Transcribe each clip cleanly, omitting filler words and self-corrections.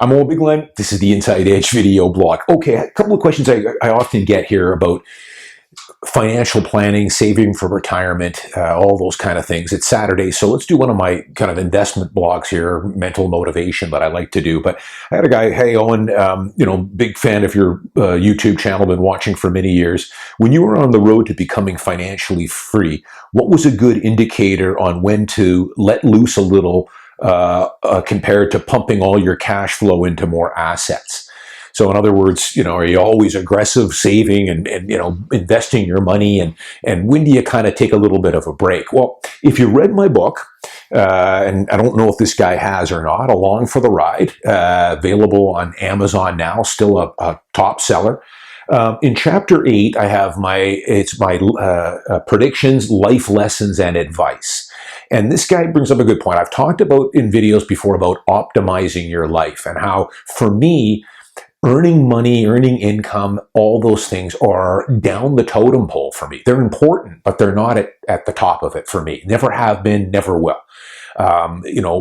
I'm Owen Bigland. This is the Inside Edge video blog. Okay, a couple of questions I often get here about financial planning, saving for retirement, all those kind of things. It's Saturday, so let's do one of my kind of investment blogs here, mental motivation that I like to do. But I had a guy, hey Owen, big fan of your YouTube channel, been watching for many years. When you were on the road to becoming financially free, what was a good indicator on when to let loose a little compared to pumping all your cash flow into more assets? So in other words, are you always aggressive saving and investing your money, and when do you kind of take a little bit of a break? Well, if you read my book, and I don't know if this guy has or not, Along for the Ride, available on Amazon now, still a top seller. In chapter 8, I have my predictions, life lessons, and advice. And this guy brings up a good point. I've talked about in videos before about optimizing your life and how, for me, earning money, earning income, all those things are down the totem pole for me. They're important, but they're not at the top of it for me. Never have been, never will.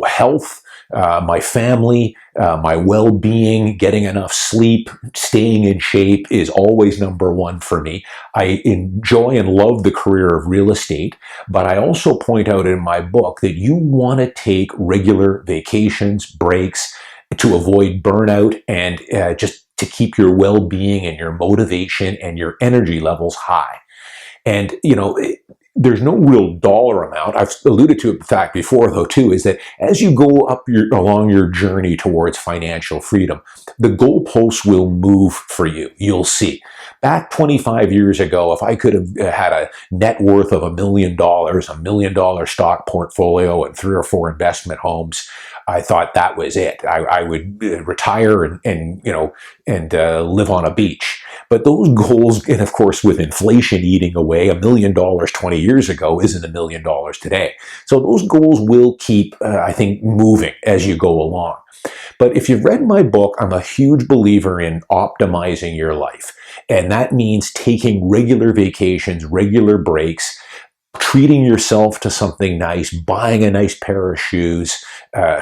Health, my family, my well-being, getting enough sleep, staying in shape is always number one for me. I enjoy and love the career of real estate, but I also point out in my book that you want to take regular vacations, breaks, to avoid burnout and just to keep your well-being and your motivation and your energy levels high. And, there's no real dollar amount. I've alluded to it, in fact, before, though, too, is that as you go along your journey towards financial freedom, the goalposts will move for you. You'll see. Back 25 years ago, if I could have had a net worth of $1 million, $1 million stock portfolio, and 3 or 4 investment homes, I thought that was it. I would retire and live on a beach. But those goals, and of course with inflation eating away, $1 million 20 years ago isn't $1 million today. So those goals will keep, I think, moving as you go along. But if you've read my book, I'm a huge believer in optimizing your life. And that means taking regular vacations, regular breaks, treating yourself to something nice, buying a nice pair of shoes,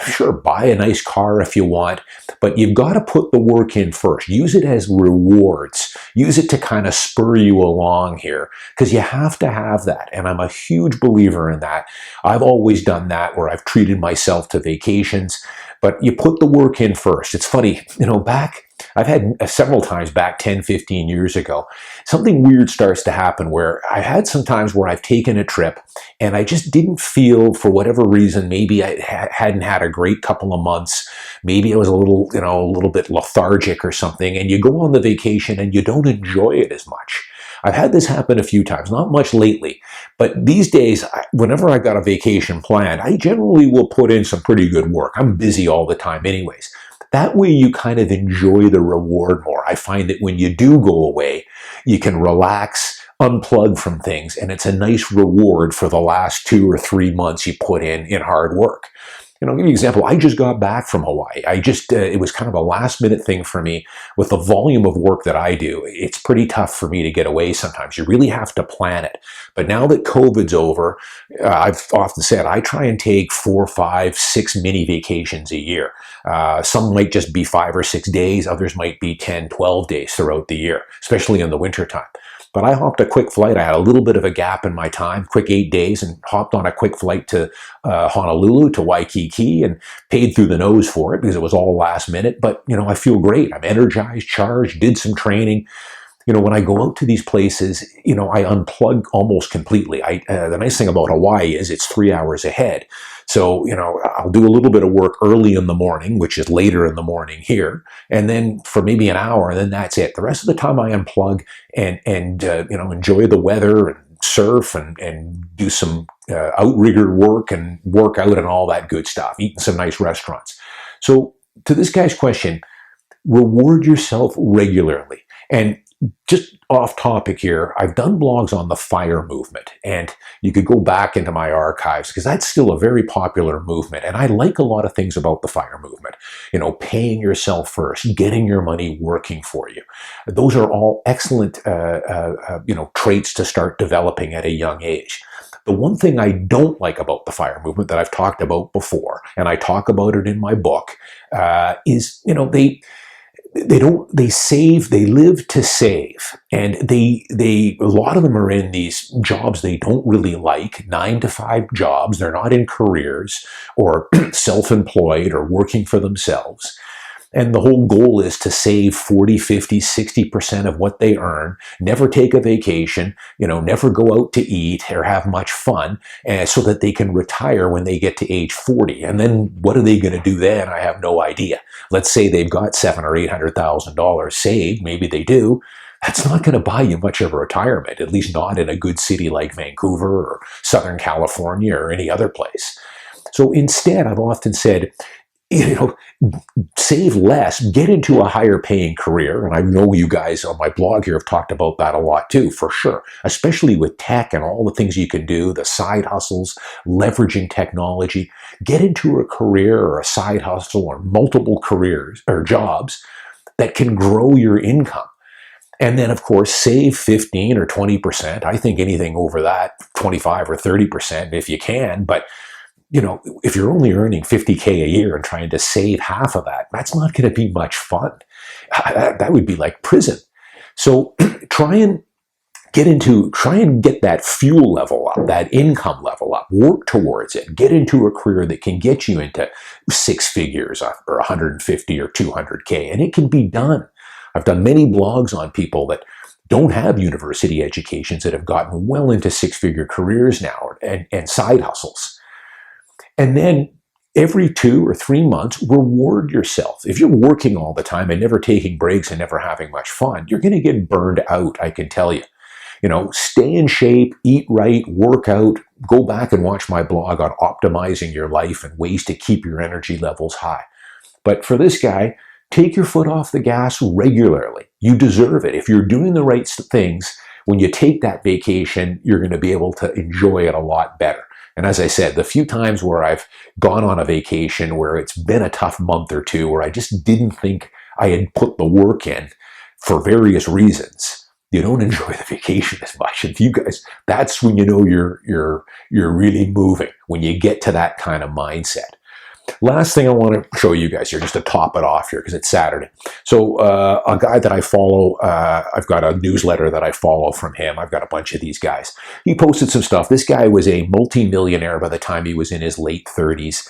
sure, buy a nice car if you want, but you've got to put the work in first. Use it as rewards. Use it to kind of spur you along here, because you have to have that. And I'm a huge believer in that. I've always done that, where I've treated myself to vacations, but you put the work in first. It's funny, I've had several times back 10, 15 years ago, something weird starts to happen where I had some times where I've taken a trip and I just didn't feel, for whatever reason, maybe I hadn't had a great couple of months. Maybe I was a little bit lethargic or something, and you go on the vacation and you don't enjoy it as much. I've had this happen a few times, not much lately, but these days, whenever I got a vacation planned, I generally will put in some pretty good work. I'm busy all the time anyways. That way you kind of enjoy the reward more. I find that when you do go away, you can relax, unplug from things, and it's a nice reward for the last 2 or 3 months you put in hard work. I'll give you an example. I just got back from Hawaii. It was kind of a last minute thing for me. With the volume of work that I do, it's pretty tough for me to get away sometimes. You really have to plan it. But now that COVID's over, I've often said I try and take 4, 5, 6 mini vacations a year. Some might just be 5 or 6 days. Others might be 10, 12 days throughout the year, especially in the wintertime. But I hopped a quick flight. I had a little bit of a gap in my time, quick 8 days, and hopped on a quick flight to Honolulu, to Waikiki, and paid through the nose for it because it was all last minute. But, I feel great. I'm energized, charged, did some training. When I go out to these places, I unplug almost completely. The nice thing about Hawaii is it's 3 hours ahead. So, I'll do a little bit of work early in the morning, which is later in the morning here, and then for maybe an hour, and then that's it. The rest of the time I unplug and enjoy the weather and surf and do some outrigger work and work out and all that good stuff, eating some nice restaurants. So to this guy's question, reward yourself regularly. And just off topic here, I've done blogs on the F.I.R.E Movement, and you could go back into my archives because that's still a very popular movement. And I like a lot of things about the F.I.R.E Movement. Paying yourself first, getting your money working for you. Those are all excellent, traits to start developing at a young age. The one thing I don't like about the FIRE movement that I've talked about before, and I talk about it in my book, is, they save, they live to save. And a lot of them are in these jobs they don't really like, 9-to-5 jobs. They're not in careers or self-employed or working for themselves. And the whole goal is to save 40, 50, 60% of what they earn, never take a vacation, never go out to eat or have much fun, so that they can retire when they get to age 40. And then what are they going to do then? I have no idea. Let's say they've got $700,000 or $800,000 saved. Maybe they do. That's not going to buy you much of a retirement, at least not in a good city like Vancouver or Southern California or any other place. So instead, I've often said, save less, get into a higher paying career. And I know you guys on my blog here have talked about that a lot too, for sure, especially with tech and all the things you can do, the side hustles, leveraging technology. Get into a career or a side hustle or multiple careers or jobs that can grow your income. And then, of course, save 15 or 20%. I think anything over that, 25 or 30% if you can. But if you're only earning $50K a year and trying to save half of that, that's not going to be much fun. That would be like prison. So try and get that fuel level up, that income level up, work towards it, get into a career that can get you into 6 figures or 150 or 200K, and it can be done. I've done many blogs on people that don't have university educations that have gotten well into 6-figure careers now and side hustles. And then every 2 or 3 months, reward yourself. If you're working all the time and never taking breaks and never having much fun, you're going to get burned out, I can tell you. Stay in shape, eat right, work out. Go back and watch my blog on optimizing your life and ways to keep your energy levels high. But for this guy, take your foot off the gas regularly. You deserve it. If you're doing the right things, when you take that vacation, you're going to be able to enjoy it a lot better. And as I said, the few times where I've gone on a vacation where it's been a tough month or two, where I just didn't think I had put the work in for various reasons, you don't enjoy the vacation as much. And you guys, that's when you're really moving, when you get to that kind of mindset. Last thing I want to show you guys here, just to top it off here, because it's Saturday. So a guy that I follow, I've got a newsletter that I follow from him. I've got a bunch of these guys. He posted some stuff. This guy was a multi-millionaire by the time he was in his late 30s.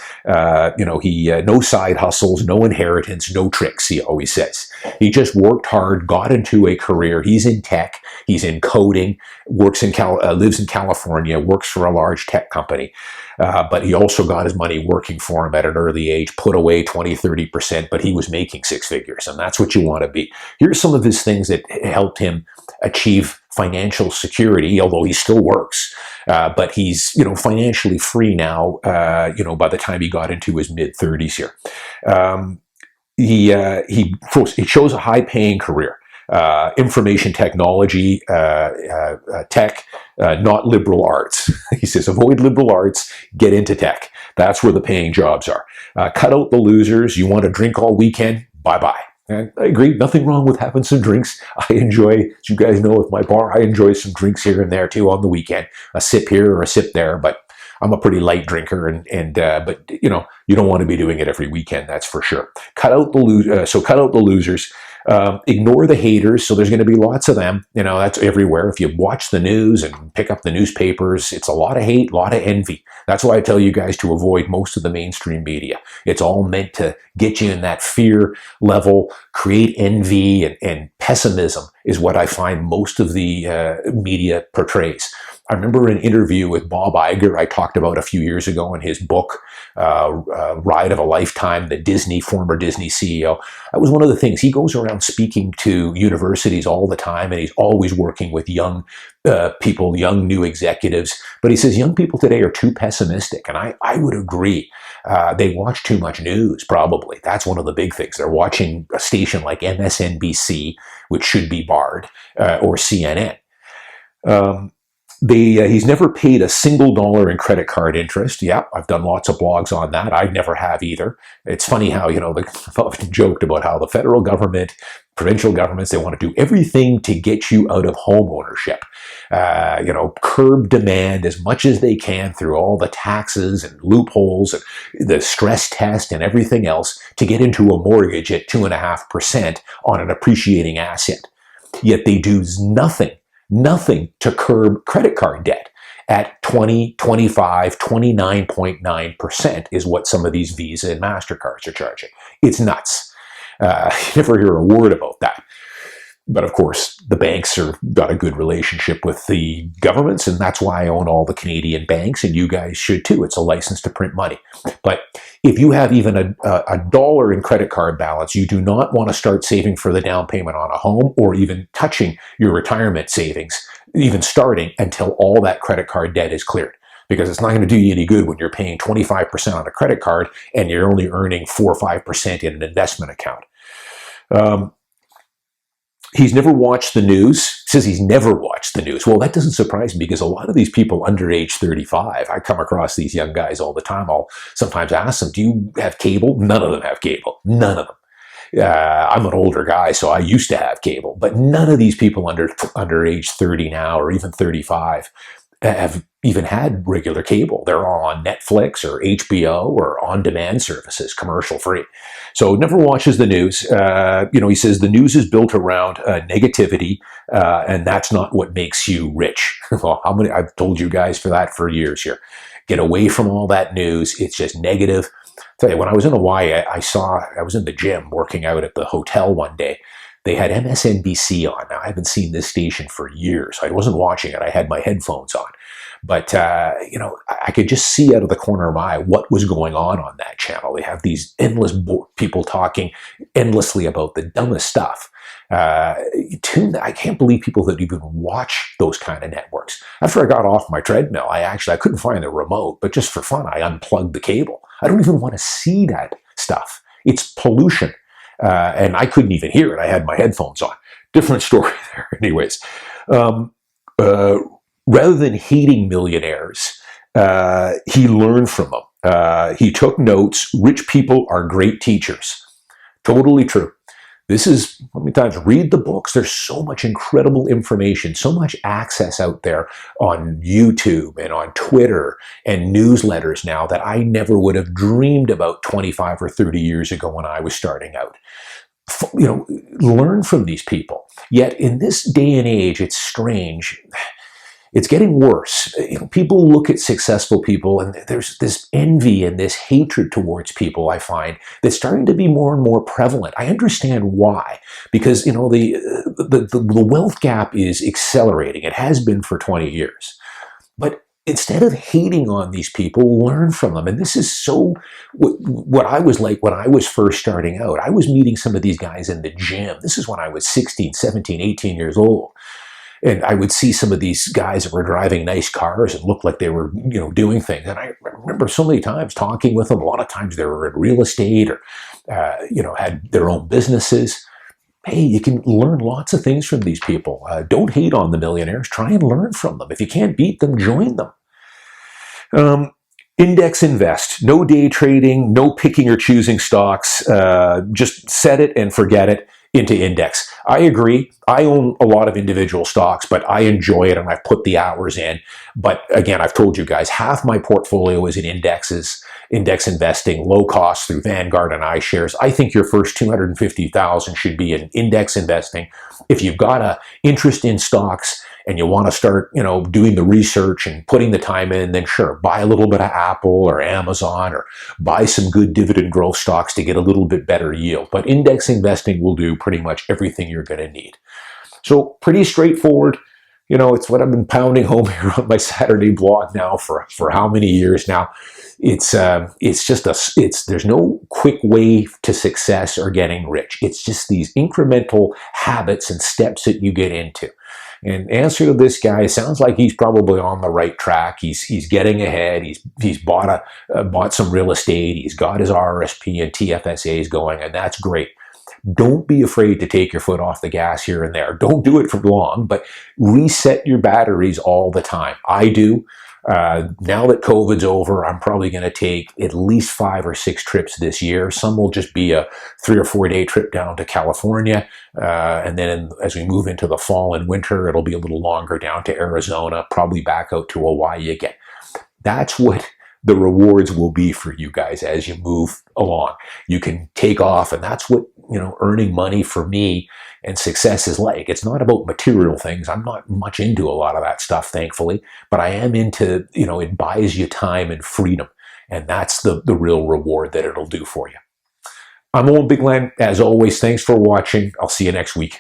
He no side hustles, no inheritance, no tricks, he always says. He just worked hard, got into a career. He's in tech. He's in coding, lives in California, works for a large tech company. But he also got his money working for him at an early age, put away 20, 30%, but he was making 6 figures, and that's what you want to be. Here's some of his things that helped him achieve financial security, although he still works, but he's, financially free now, by the time he got into his mid-30s here. He chose a high-paying career. Information technology, tech, not liberal arts. He says, avoid liberal arts, get into tech. That's where the paying jobs are. Cut out the losers. You want to drink all weekend? Bye-bye. And I agree, nothing wrong with having some drinks. I enjoy, as you guys know with my bar, I enjoy some drinks here and there too on the weekend. A sip here or a sip there, but I'm a pretty light drinker, but you don't want to be doing it every weekend, that's for sure. Cut out the losers. Ignore the haters. So there's going to be lots of them. That's everywhere. If you watch the news and pick up the newspapers, it's a lot of hate, a lot of envy. That's why I tell you guys to avoid most of the mainstream media. It's all meant to get you in that fear level, create envy and pessimism is what I find most of the media portrays. I remember an interview with Bob Iger I talked about a few years ago in his book, Ride of a Lifetime, the former Disney CEO. That was one of the things. He goes around speaking to universities all the time, and he's always working with young people, young new executives. But he says young people today are too pessimistic, and I would agree. They watch too much news, probably. That's one of the big things. They're watching a station like MSNBC, which should be barred, or CNN. He's never paid a single dollar in credit card interest. Yeah, I've done lots of blogs on that. I never have either. It's funny how, I've often joked about how the federal government provincial governments, they want to do everything to get you out of home ownership. Curb demand as much as they can through all the taxes and loopholes and the stress test and everything else to get into a mortgage at 2.5% on an appreciating asset. Yet they do nothing to curb credit card debt at 20, 25, 29.9% is what some of these Visa and MasterCards are charging. It's nuts. You never hear a word about that. But of course, the banks have got a good relationship with the governments, and that's why I own all the Canadian banks, and you guys should too. It's a license to print money. But if you have even a dollar in credit card balance, you do not want to start saving for the down payment on a home or even touching your retirement savings, even starting until all that credit card debt is cleared. Because it's not going to do you any good when you're paying 25% on a credit card and you're only earning 4 or 5% in an investment account. He's never watched the news. Says he's never watched the news. Well, that doesn't surprise me because a lot of these people under age 35, I come across these young guys all the time. I'll sometimes ask them, do you have cable? None of them have cable. None of them. I'm an older guy, so I used to have cable. But none of these people under age 30 now or even 35 have even had regular cable. They're all on Netflix or HBO or on-demand services, commercial-free. So never watches the news. He says the news is built around negativity, and that's not what makes you rich. Well, I've told you guys for years here. Get away from all that news. It's just negative. I'll tell you, when I was in Hawaii, I was in the gym working out at the hotel one day. They had MSNBC on. Now, I haven't seen this station for years. I wasn't watching it. I had my headphones on. But, I could just see out of the corner of my eye what was going on that channel. They have these endless people talking endlessly about the dumbest stuff. I can't believe people that even watch those kind of networks. After I got off my treadmill, I couldn't find the remote, but just for fun, I unplugged the cable. I don't even want to see that stuff. It's pollution. And I couldn't even hear it. I had my headphones on. Different story there. Anyways, rather than hating millionaires, he learned from them. He took notes. Rich people are great teachers. Totally true. This is, how many times, read the books. There's so much incredible information, so much access out there on YouTube and on Twitter and newsletters now that I never would have dreamed about 25 or 30 years ago when I was starting out. Learn from these people. Yet in this day and age, it's strange. It's getting worse. People look at successful people and there's this envy and this hatred towards people, I find, that's starting to be more and more prevalent. I understand why. Because, the wealth gap is accelerating. It has been for 20 years. But instead of hating on these people, learn from them. And this is so what I was like when I was first starting out. I was meeting some of these guys in the gym. This is when I was 16, 17, 18 years old. And I would see some of these guys that were driving nice cars and looked like they were, doing things. And I remember so many times talking with them. A lot of times they were in real estate or, had their own businesses. Hey, you can learn lots of things from these people. Don't hate on the millionaires. Try and learn from them. If you can't beat them, join them. Index invest. No day trading, no picking or choosing stocks. Just set it and forget it into index. I agree. I own a lot of individual stocks, but I enjoy it and I've put the hours in. But again, I've told you guys, half my portfolio is in indexes, index investing, low cost through Vanguard and iShares. I think your first $250,000 should be in index investing. If you've got an interest in stocks and you want to start, doing the research and putting the time in, then sure, buy a little bit of Apple or Amazon or buy some good dividend growth stocks to get a little bit better yield. But index investing will do pretty much everything you're going to need. So pretty straightforward. It's what I've been pounding home here on my Saturday blog now for how many years now. It's there's no quick way to success or getting rich. It's just these incremental habits and steps that you get into. And answer to this guy, sounds like he's probably on the right track. He's getting ahead. He's bought some real estate. He's got his RRSP and TFSAs going, and that's great. Don't be afraid to take your foot off the gas here and there. Don't do it for long, but reset your batteries all the time. I do. Now that COVID's over, I'm probably going to take at least 5 or 6 trips this year. Some will just be a 3 or 4 day trip down to California. And then as we move into the fall and winter, it'll be a little longer down to Arizona, probably back out to Hawaii again. That's what the rewards will be for you guys as you move along. You can take off, and that's what, earning money for me and success is like. It's not about material things. I'm not much into a lot of that stuff, thankfully, but I am into, it buys you time and freedom. And that's the real reward that it'll do for you. I'm Owen Bigland. As always, thanks for watching. I'll see you next week.